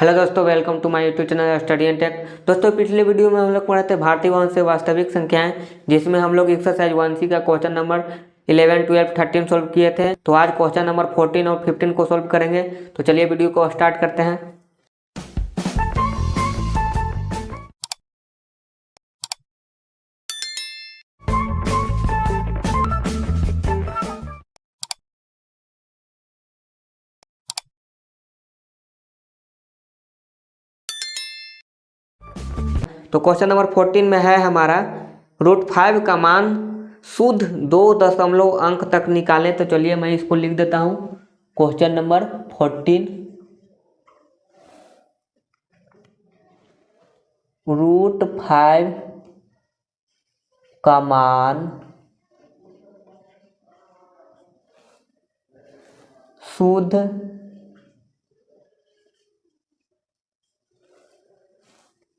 Hello दोस्तों, welcome to my YouTube channel study and tech. दोस्तों, पिछले वीडियो में हम लोग पढ़े थे भारतीय वंश से वास्तविक संख्याएं, जिसमें हम लोग एक्सरसाइज 1C का क्वेश्चन नंबर 11, 12, 13 सोल्व किए थे। तो आज क्वेश्चन नंबर 14 और 15 को सोल्व करेंगे। तो चलिए वीडियो को स्टार्ट करते हैं। तो क्वेश्चन नंबर 14 में है हमारा √5 का मान शुद्ध 2 दशमलव अंक तक निकालें। तो चलिए मैं इसको लिख देता हूँ। क्वेश्चन नंबर 14, √5 का मान शुद्ध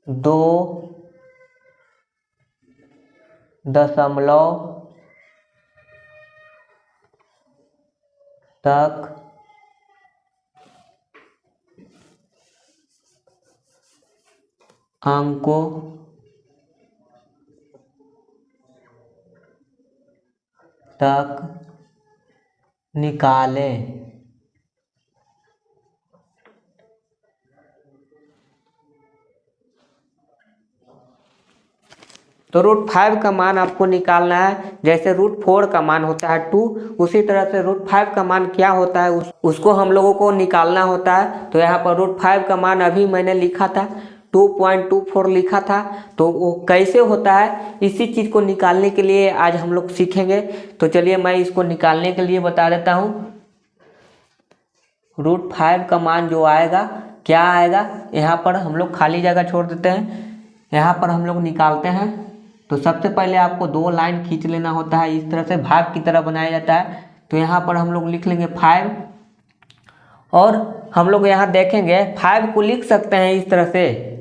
2 दशमलव तक अंकों तक निकालें। तो √5 का मान आपको निकालना है। जैसे √4 का मान होता है 2, उसी तरह से √5 का मान क्या होता है उसको हम लोगों को निकालना होता है। तो यहाँ पर √5 का मान अभी मैंने लिखा था 2.24 लिखा था। तो वो कैसे होता है, इसी चीज़ को निकालने के लिए आज हम लोग सीखेंगे। तो चलिए मैं इसको निकालने के लिए बता देता हूँ। √5 का मान जो आएगा, क्या आएगा, यहाँ पर हम लोग खाली जगह छोड़ देते हैं। यहाँ पर हम लोग निकालते हैं। तो सबसे पहले आपको 2 लाइन खींच लेना होता है। इस तरह से भाग की तरह बनाया जाता है। तो यहाँ पर हम लोग लिख लेंगे 5, और हम लोग यहाँ देखेंगे 5 को लिख सकते हैं इस तरह से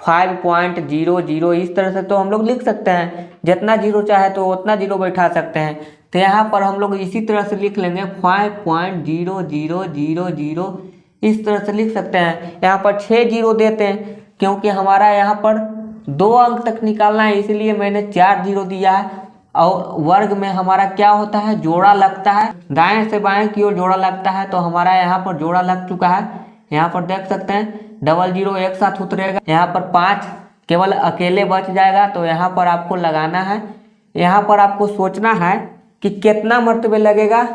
5.00। इस तरह से तो हम लोग लिख सकते हैं। जितना जीरो चाहे तो उतना जीरो बैठा सकते हैं। तो यहाँ पर हम लोग इसी तरह से लिख लेंगे 5.0000। इस तरह से लिख सकते हैं। यहाँ पर 6 जीरो देते हैं, क्योंकि हमारा यहाँ पर 2 अंक तक निकालना है, इसलिए मैंने 4 जीरो दिया है। और वर्ग में हमारा क्या होता है, जोड़ा लगता है। दाएं से बाएं की ओर जोड़ा लगता है। तो हमारा यहाँ पर जोड़ा लग चुका है। यहाँ पर देख सकते हैं 00 एक साथ उतरेगा। यहाँ पर 5 केवल अकेले बच जाएगा। तो यहाँ पर आपको लगाना है। यहाँ पर आपको सोचना है कि कितना मर्तबे लगेगा।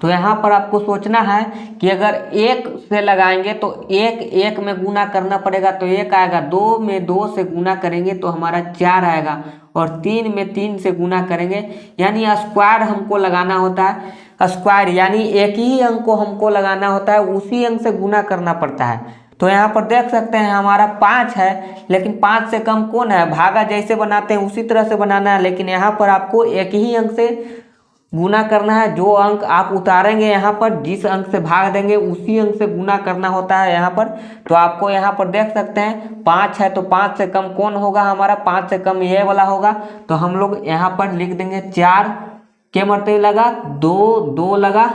तो यहाँ पर आपको सोचना है कि अगर 1 से लगाएंगे तो 1 में गुना करना पड़ेगा, तो 1 आएगा। 2 में 2 से गुना करेंगे तो हमारा 4 आएगा। और 3 में 3 से गुना करेंगे, यानी स्क्वायर हमको लगाना होता है। स्क्वायर यानी एक ही अंक को हमको लगाना होता है, उसी अंक से गुना करना पड़ता है। तो यहाँ पर देख सकते हैं हमारा 5 है, लेकिन 5 से कम कौन है, भागा जैसे बनाते हैं उसी तरह से बनाना है। लेकिन यहाँ पर आपको एक ही अंक से गुना करना है। जो अंक आप उतारेंगे, यहाँ पर जिस अंक से भाग देंगे उसी अंक से गुना करना होता है यहाँ पर। तो आपको यहाँ पर देख सकते हैं 5 है, तो 5 से कम कौन होगा, हमारा 5 से कम ये वाला होगा। तो हम लोग यहाँ पर लिख देंगे 4 के मरतबे लगा, 2 लगा।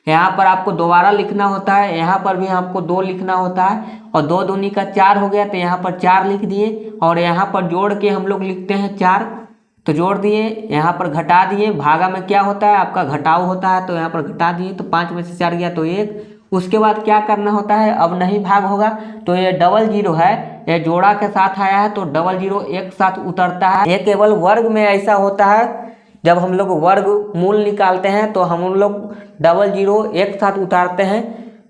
यहाँ पर आपको दोबारा लिखना होता है। यहाँ पर भी आपको 2 लिखना होता है। और 2 दूनी का 4 हो गया, तो यहाँ पर 4 लिख दिए। और यहाँ पर जोड़ के हम लोग लिखते हैं 4, तो जोड़ दिए। यहाँ पर घटा दिए। भागा में क्या होता है, आपका घटाव होता है। तो यहाँ पर घटा दिए, तो 5 में से 4 गया तो 1। उसके बाद क्या करना होता है, अब नहीं भाग होगा। तो ये 00 है, ये जोड़ा के साथ आया है, तो 00 एक साथ उतरता है। ये केवल वर्ग में ऐसा होता है। जब हम लोग वर्ग मूल निकालते हैं तो हम लोग 00 एक साथ उतारते हैं,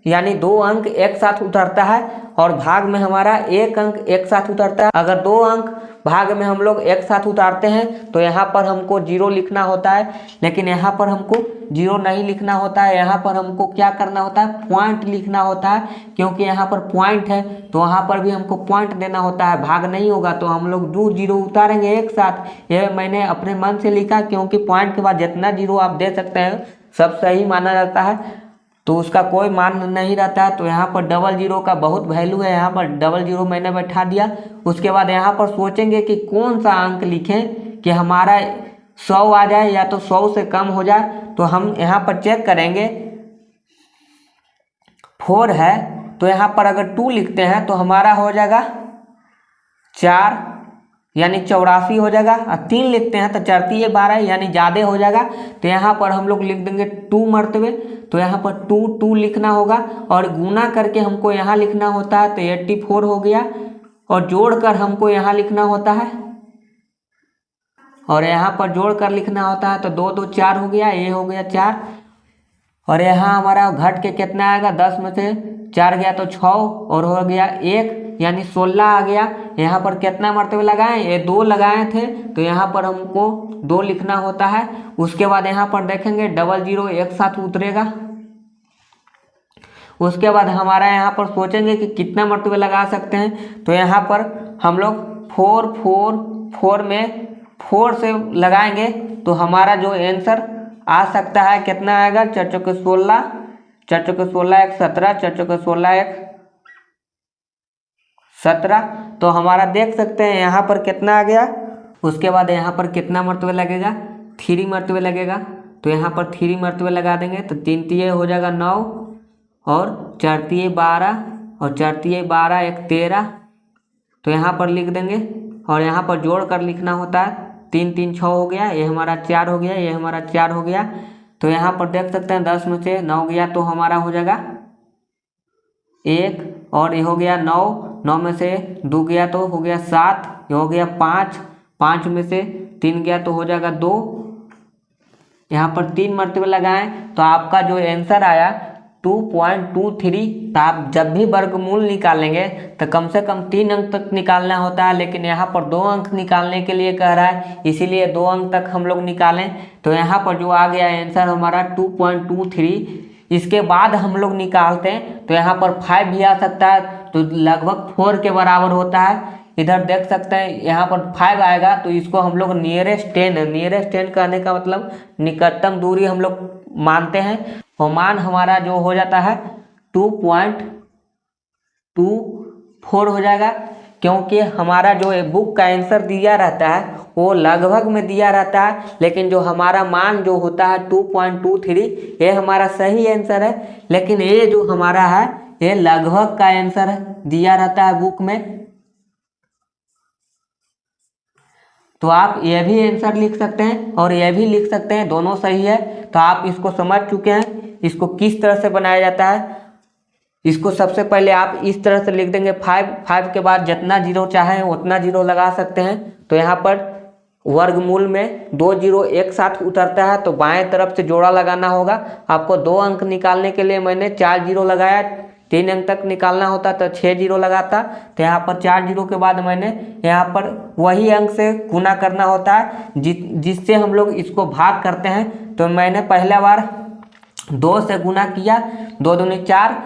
यानी 2 अंक एक साथ उतरता है। और भाग में हमारा 1 अंक एक साथ उतरता है। अगर 2 अंक भाग में हम लोग एक साथ उतारते हैं तो यहाँ पर हमको 0 लिखना होता है। लेकिन यहाँ पर हमको 0 नहीं लिखना होता है। यहाँ पर हमको क्या करना होता है, पॉइंट लिखना होता है। क्योंकि यहाँ पर पॉइंट है, तो वहाँ पर भी हमको पॉइंट देना होता है। भाग नहीं होगा, तो हम लोग 2 जीरो उतारेंगे एक साथ। ये मैंने अपने मन से लिखा, क्योंकि पॉइंट के बाद जितना जीरो आप दे सकते हैं सब सही माना जाता है। तो उसका कोई मान नहीं रहता है। तो यहाँ पर 00 का बहुत वैल्यू है। यहाँ पर 00 मैंने बैठा दिया। उसके बाद यहाँ पर सोचेंगे कि कौन सा अंक लिखें कि हमारा 100 आ जाए या तो 100 से कम हो जाए। तो हम यहाँ पर चेक करेंगे 4 है तो यहाँ पर अगर 2 लिखते हैं तो हमारा हो जाएगा 4 यानी 84 हो जाएगा, और 3 लिखते हैं तो 4 3 12 यानी ज़्यादा हो जाएगा। तो यहाँ पर हम लोग लिख देंगे 2 मरतबे, तो यहाँ पर 2 2 लिखना होगा और गुना करके हमको यहाँ लिखना होता है तो 84 हो गया, और जोड़कर हमको यहाँ लिखना होता है और यहाँ पर जोड़कर लिखना होता है तो 2 2 4 हो गया, ये हो गया 4। और यहाँ हमारा घट के कितना आएगा, 10 में से 4 गया तो 6 और हो गया 1 यानी 16 आ गया। यहाँ पर कितना मरतबे लगाएं, ये 2 लगाए थे तो यहाँ पर हमको 2 लिखना होता है। उसके बाद यहाँ पर देखेंगे 00 एक साथ उतरेगा। उसके बाद हमारा यहाँ पर सोचेंगे कि कितना मरतबे लगा सकते हैं, तो यहाँ पर हम लोग 4 4 4 में 4 से लगाएंगे तो हमारा जो आंसर आ सकता है कितना आएगा, 4 चौके 16, 4 चौके 16 एक 17, 4 चौके 16 एक 17। तो हमारा देख सकते हैं यहाँ पर कितना आ गया। उसके बाद यहाँ पर कितना मरतबे लगेगा, 3 मरतबे लगेगा, तो यहाँ पर 3 मरतबे लगा देंगे तो 3 3 हो जाएगा 9 और 4 3 12 और 4 3 12 एक 13। तो यहाँ पर लिख देंगे और यहाँ पर जोड़ कर लिखना होता है, 3 3 6 हो गया, ये हमारा 4 हो गया, ये हमारा 4 हो गया। तो यहाँ पर देख सकते हैं 10 में से 9 गया तो हमारा हो जाएगा 1, और ये हो गया 9, 9 में से 2 गया तो हो गया 7, ये हो गया 5, 5 में से 3 गया तो हो जाएगा 2। यहाँ पर 3 मरतबे लगाएं तो आपका जो आंसर आया 2.23। तो आप जब भी वर्गमूल निकालेंगे तो कम से कम 3 अंक तक निकालना होता है, लेकिन यहाँ पर 2 अंक निकालने के लिए कह रहा है, इसीलिए 2 अंक तक हम लोग निकालें। तो यहाँ पर जो आ गया आंसर हमारा 2.23। इसके बाद हम लोग निकालते हैं तो यहाँ पर 5 भी आ सकता है, तो लगभग 4 के बराबर होता है। इधर देख सकते हैं यहाँ पर 5 आएगा तो इसको हम लोग नियरेस्ट 10 कहने का मतलब निकटतम दूरी हम लोग मानते हैं, और मान हमारा जो हो जाता है 2.24 हो जाएगा, क्योंकि हमारा जो बुक का आंसर दिया रहता है वो लगभग में दिया रहता है, लेकिन जो हमारा मान जो होता है 2.23 ये हमारा सही आंसर है, लेकिन ये जो हमारा है ये लगभग का आंसर दिया रहता है बुक में। तो आप ये भी आंसर लिख सकते हैं और ये भी लिख सकते हैं, दोनों सही है। तो आप इसको समझ चुके हैं इसको किस तरह से बनाया जाता है। इसको सबसे पहले आप इस तरह से लिख देंगे 5 के बाद जितना जीरो चाहे उतना जीरो लगा सकते हैं। तो यहाँ पर वर्गमूल में 2 जीरो एक साथ उतरता है तो बाएं तरफ से जोड़ा लगाना होगा। आपको 2 अंक निकालने के लिए मैंने 4 जीरो लगाया, 3 अंक तक निकालना होता तो 6 जीरो लगाता। तो यहाँ पर 4 जीरो के बाद मैंने यहाँ पर वही अंक से गुना करना होता है जिससे हम लोग इसको भाग करते हैं। तो मैंने पहला बार 2 से गुना किया, 2 दूनी 4।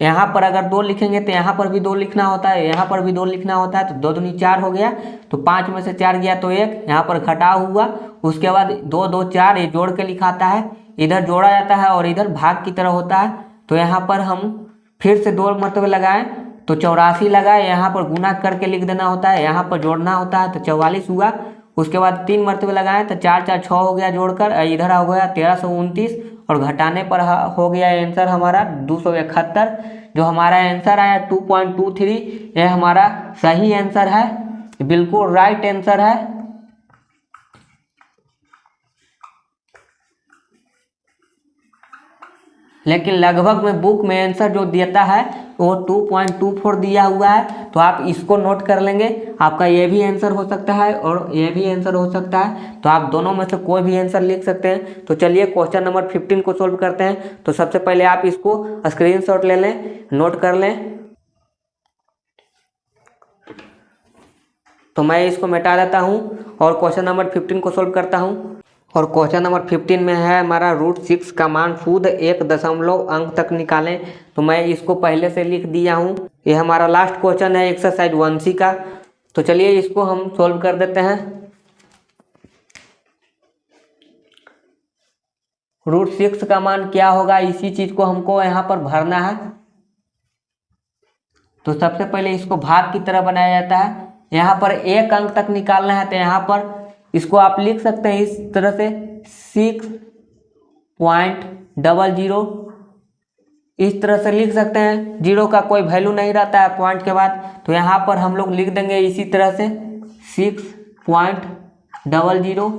यहाँ पर अगर 2 लिखेंगे तो यहाँ पर भी 2 लिखना होता है, यहाँ पर भी 2 लिखना होता है, तो 2 दूनी 4 हो गया। तो 5 में से 4 गया तो 1, यहाँ पर घटाव हुआ। उसके बाद 2 2 4 ये जोड़ के लिखाता है, इधर जोड़ा जाता है और इधर भाग की तरह होता है। तो यहाँ पर हम फिर से 2 मरतबे लगाएं तो 84 लगाए, यहाँ पर गुना करके लिख देना होता है, यहाँ पर जोड़ना होता है तो 44 हुआ। उसके बाद 3 मरतबे लगाएं तो 4 4 6 हो गया जोड़कर, इधर हो गया 1329 और घटाने पर हो गया आंसर हमारा 271। जो हमारा आंसर आया 2.23 यह हमारा सही आंसर है, बिल्कुल राइट आंसर है। लेकिन लगभग में बुक में आंसर जो देता है वो 2.24 दिया हुआ है, तो आप इसको नोट कर लेंगे। आपका ये भी आंसर हो सकता है और ये भी आंसर हो सकता है, तो आप दोनों में से कोई भी आंसर लिख सकते हैं। तो चलिए क्वेश्चन नंबर 15 को सोल्व करते हैं। तो सबसे पहले आप इसको स्क्रीनशॉट ले लें, नोट कर लें। तो मैं इसको मिटा देता हूँ और क्वेश्चन नंबर 15 को सोल्व करता हूँ। और क्वेश्चन नंबर 15 में है हमारा √6 का मान शुद्ध 1 दशमलव अंक तक निकालें। तो मैं इसको पहले से लिख दिया हूँ, ये हमारा लास्ट क्वेश्चन है एक्सरसाइज 1C का। तो चलिए इसको हम सोल्व कर देते हैं। √6 का मान क्या होगा, इसी चीज को हमको यहाँ पर भरना है। तो सबसे पहले इसको भाग की तरह बनाया जाता है, यहाँ पर 1 अंक तक निकालना है। तो यहाँ पर इसको आप लिख सकते हैं इस तरह से 6.00 इस तरह से लिख सकते हैं, जीरो का कोई वैल्यू नहीं रहता है पॉइंट के बाद। तो यहाँ पर हम लोग लिख देंगे इसी तरह से 6.00,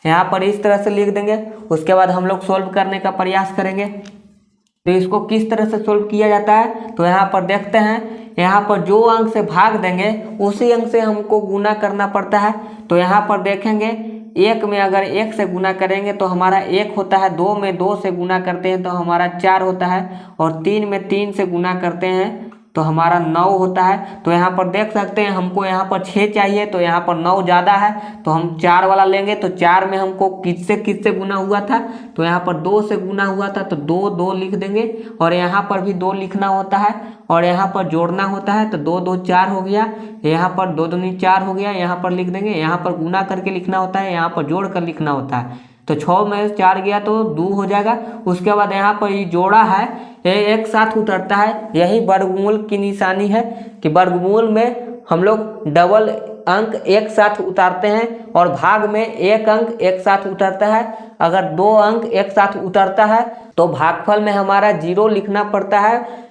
यहाँ पर इस तरह से लिख देंगे। उसके बाद हम लोग सोल्व करने का प्रयास करेंगे। तो इसको किस तरह से सोल्व किया जाता है, तो यहाँ पर देखते हैं, यहाँ पर जो अंक से भाग देंगे उसी अंक से हमको गुना करना पड़ता है। तो यहाँ पर देखेंगे, एक में अगर एक से गुना करेंगे तो हमारा एक होता है, दो में दो से गुना करते हैं तो हमारा 4 होता है, और 3 में 3 से गुना करते हैं तो हमारा 9 होता है। तो यहाँ पर देख सकते हैं हमको यहाँ पर 6 चाहिए, तो यहाँ पर 9 ज़्यादा है तो हम 4 वाला लेंगे। तो 4 में हमको किससे गुना हुआ था, तो यहाँ पर 2 से गुना हुआ था, तो 2 2 लिख देंगे। और यहाँ पर भी 2 लिखना होता है और यहाँ पर जोड़ना होता है, तो 2 2 4 हो गया, यहाँ पर 2 दूनी 4 हो गया, यहाँ पर लिख देंगे। यहाँ पर गुना करके लिखना होता है, यहाँ पर जोड़ कर लिखना होता है। तो 6 में 4 गया तो 2 हो जाएगा। उसके बाद यहाँ पर ये जोड़ा है, ये एक साथ उतरता है। यही वर्गमूल की निशानी है कि वर्गमूल में हम लोग डबल अंक एक साथ उतारते हैं और भाग में एक अंक एक साथ उतरता है। अगर 2 अंक एक साथ उतरता है तो भागफल में हमारा 0 लिखना पड़ता है।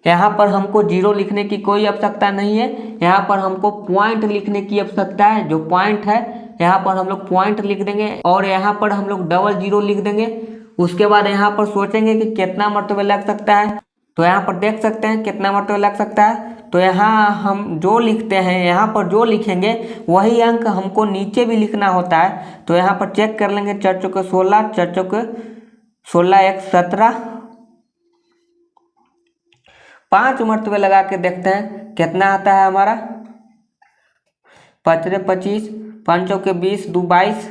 यहाँ पर हमको 0 लिखने की कोई आवश्यकता नहीं है, यहाँ पर हमको पॉइंट लिखने की आवश्यकता है। जो पॉइंट है यहाँ पर हम लोग पॉइंट लिख देंगे और यहाँ पर हम लोग 00 लिख देंगे। उसके बाद यहाँ पर सोचेंगे कि कितना मरतबा लग सकता है, तो यहाँ पर देख सकते हैं कितना मरतबा लग सकता है। तो यहाँ हम जो लिखते हैं, यहाँ पर जो लिखेंगे वही अंक हमको नीचे भी लिखना होता है। तो यहाँ पर चेक कर लेंगे, 4 चौके 16, 4 चौके 16, 1 17, 5 मरतबे लगा के देखते हैं कितना आता है हमारा। 5 × 25, 5 चौके 20, 2 22,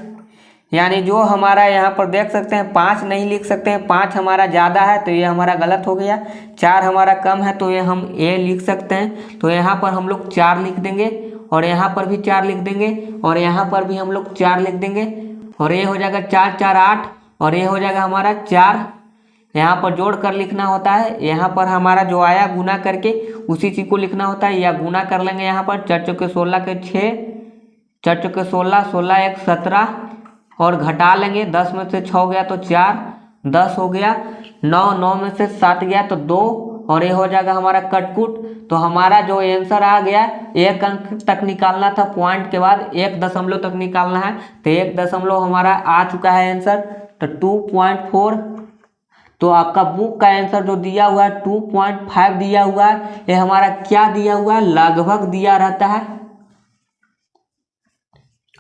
यानी जो हमारा यहाँ पर देख सकते हैं 5 नहीं लिख सकते हैं, 5 हमारा ज़्यादा है तो ये हमारा गलत हो गया। 4 हमारा कम है तो ये हम ए लिख सकते हैं। तो यहाँ पर हम लोग 4 लिख देंगे और यहाँ पर भी 4 लिख देंगे और यहाँ पर भी हम लोग 4 लिख देंगे और ये हो जाएगा 4 4 8 और ये हो जाएगा हमारा 4। यहाँ पर जोड़ कर लिखना होता है, यहाँ पर हमारा जो आया गुना करके उसी चीज़ को लिखना होता है, या गुना कर लेंगे। यहाँ पर 4 चौके 16 के 6, 4 चौके 16, 16 1 17 और घटा लेंगे। 10 में से 6 गया तो 4, 10 हो गया। 9 9 में से 7 गया तो 2 और ये हो जाएगा हमारा कटकुट। तो हमारा जो आंसर आ गया, 1 अंक तक निकालना था, पॉइंट के बाद 1 दशमलव तक निकालना है, तो 1 दशमलव हमारा आ चुका है आंसर, तो 2.4। तो आपका बुक का आंसर जो दिया हुआ है 2.5 दिया हुआ है, ये हमारा क्या दिया हुआ है, लगभग दिया रहता है।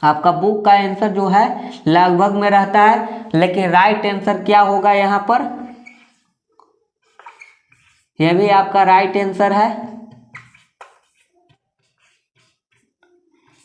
आपका बुक का आंसर जो है लगभग में रहता है, लेकिन राइट आंसर क्या होगा यहाँ पर, यह भी आपका राइट आंसर है,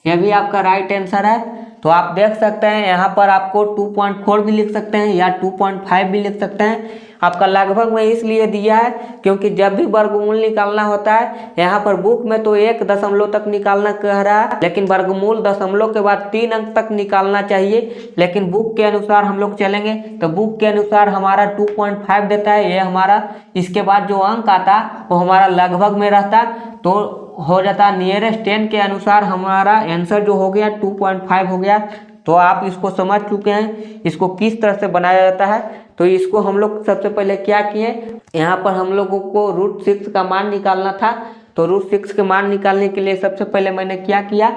यह भी आपका राइट आंसर है। तो आप देख सकते हैं यहाँ पर आपको 2.4 भी लिख सकते हैं या 2.5 भी लिख सकते हैं। आपका लगभग में इसलिए दिया है क्योंकि जब भी वर्गमूल निकालना होता है, यहाँ पर बुक में तो 1 दशमलव तक निकालना कह रहा है, लेकिन वर्गमूल दशमलव के बाद 3 अंक तक निकालना चाहिए। लेकिन बुक के अनुसार हम लोग चलेंगे तो बुक के अनुसार हमारा 2.5 देता है, ये हमारा इसके बाद जो अंक आता वो हमारा लगभग में रहता, तो हो जाता नियरेस्ट 10 के अनुसार हमारा आंसर जो हो गया 2.5 हो गया। तो आप इसको समझ चुके हैं इसको किस तरह से बनाया जाता है। तो इसको हम लोग सबसे पहले क्या किए, यहाँ पर हम लोगों को √6 का मान निकालना था। तो √6 के मान निकालने के लिए सबसे पहले मैंने क्या किया,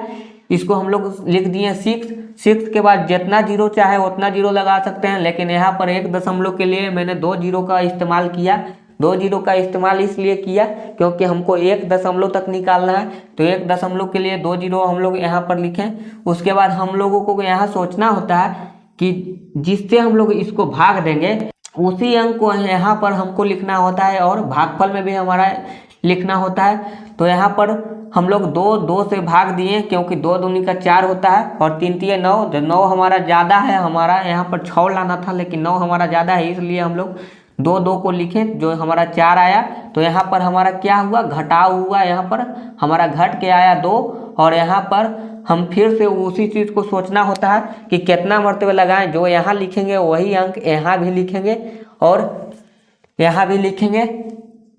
इसको हम लोग लिख दिए 6 के बाद जितना जीरो चाहे उतना जीरो लगा सकते हैं, लेकिन यहाँ पर 1 दशमलव के लिए मैंने 2 जीरो का इस्तेमाल किया। 2 जीरो का इस्तेमाल इसलिए किया क्योंकि हमको 1 दशमलव तक निकालना है, तो 1 दशमलव के लिए 2 जीरो हम लोग यहाँ पर लिखें। उसके बाद हम लोगों को यहाँ सोचना होता है कि जिससे हम लोग इसको भाग देंगे उसी अंक को यहाँ पर हमको लिखना होता है और भागफल में भी हमारा लिखना होता है। तो यहाँ पर हम लोग 2 से भाग दिए क्योंकि 2 दूनी का 4 होता है और 3 3 9, जो 9 हमारा ज़्यादा है, हमारा यहाँ पर 6 लाना था लेकिन 9 हमारा ज़्यादा है, इसलिए हम लोग 2 को लिखें, जो हमारा 4 आया। तो यहाँ पर हमारा क्या हुआ, घटाव हुआ, यहाँ पर हमारा घट के आया 2 और यहाँ पर हम फिर से उसी चीज़ को सोचना होता है कि कितना मरतबे लगाएं, जो यहाँ लिखेंगे वही अंक यहाँ भी लिखेंगे और यहाँ भी लिखेंगे।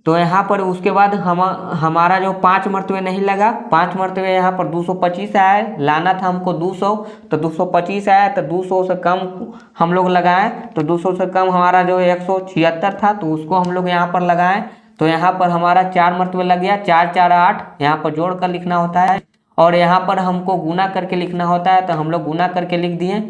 तो यहाँ पर उसके बाद हमारा जो 5 मरतबे नहीं लगा, 5 मरतबे यहाँ पर 225 आया, लाना था हमको 200, तो 225 आया, तो 200 से कम हम लोग लगाएं, तो 200 से कम हमारा जो 176 था, तो उसको हम लोग यहाँ पर लगाएं। तो यहाँ पर हमारा 4 मरतबे लग गया, 4 4 8, यहाँ पर जोड़ कर लिखना होता है और यहाँ पर हमको गुना करके लिखना होता है, तो हम लोग गुना करके लिख दिए।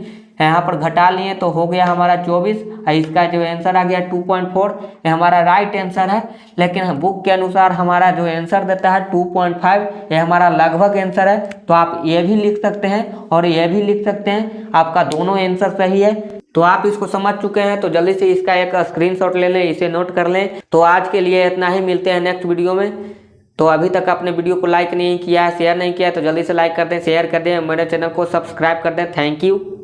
यहाँ पर घटा लिए तो हो गया हमारा 24। इसका जो आंसर आ गया 2.4, ये हमारा राइट आंसर है। लेकिन बुक के अनुसार हमारा जो आंसर देता है 2.5, ये हमारा लगभग आंसर है। तो आप ये भी लिख सकते हैं और ये भी लिख सकते हैं, आपका दोनों आंसर सही है। तो आप इसको समझ चुके हैं, तो जल्दी से इसका एक स्क्रीनशॉट ले लें, इसे नोट कर लें। तो आज के लिए इतना ही, मिलते हैं नेक्स्ट वीडियो में। तो अभी तक आपने वीडियो को लाइक नहीं किया है, शेयर नहीं किया है, तो जल्दी से लाइक कर दें, शेयर कर दें, मेरे चैनल को सब्सक्राइब कर दें। Thank you.